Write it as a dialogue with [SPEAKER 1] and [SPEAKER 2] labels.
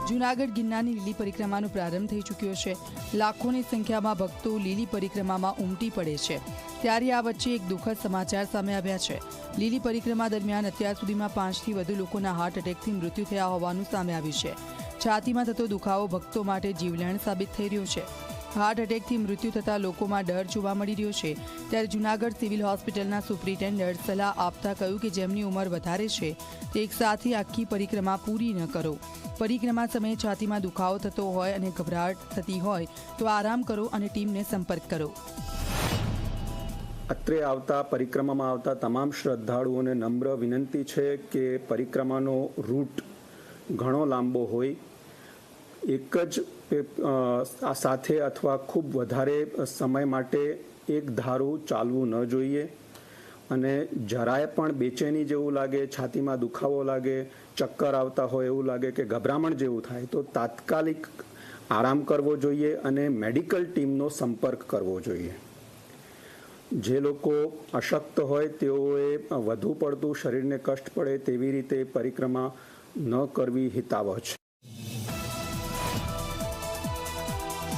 [SPEAKER 1] જૂનાગઢ ગિરનારની લીલી પરિક્રમાનો પ્રારંભ થઈ ચૂક્યો છે। લાખોની સંખ્યામાં ભક્તો લીલી પરિક્રમામાં ઉમટી પડે છે। ત્યારે આ વચ્ચે એક દુઃખદ સમાચાર સામે આવ્યા છે। લીલી પરિક્રમા દરમિયાન અત્યાર સુધીમાં 5થી વધુ લોકોના હાર્ટ એટેકથી મૃત્યુ થયા હોવાનું સામે આવ્યું છે। છાતીમાં થતો દુખાવો ભક્તો માટે જીવલેણ સાબિત થઈ રહ્યો છે। હાર્ટ એટેકથી મૃત્યુ થતા લોકોમાં ડર જોવા મળી રહ્યો છે। ત્યારે જૂનાગઢ સિવિલ હોસ્પિટલના સુપ્રિન્ટેન્ડન્ટ સલાહ આપતા કહ્યું કે જેમની ઉંમર વધારે છે તે એક સાથે આખી પરિક્રમા પૂરી ન કરો। પરિક્રમા સમયે છાતીમાં દુખાવો થતો હોય અને ગભરાટ થતી હોય તો આરામ કરો અને ટીમને સંપર્ક કરો।
[SPEAKER 2] અત્રે આવતા પરિક્રમામાં આવતા તમામ શ્રદ્ધાળુઓને નમ્ર વિનંતી છે કે પરિક્રમાનો રૂટ ઘણો લાંબો હોય, એક જ સાથે અથવા ખૂબ વધારે સમય માટે એક ધારું ચાલવું ન જોઈએ અને જરાય પણ બેચેની જેવું લાગે, છાતીમાં દુખાવો લાગે, ચક્કર આવતા હોય એવું લાગે કે ગભરામણ જેવું થાય તો તાત્કાલિક આરામ કરવો જોઈએ અને મેડિકલ ટીમનો સંપર્ક કરવો જોઈએ। જે લોકો અશક્ત હોય તેઓએ વધુ પડતું શરીરને કષ્ટ પડે તેવી રીતે પરિક્રમા ન કરવી હિતાવહ છે।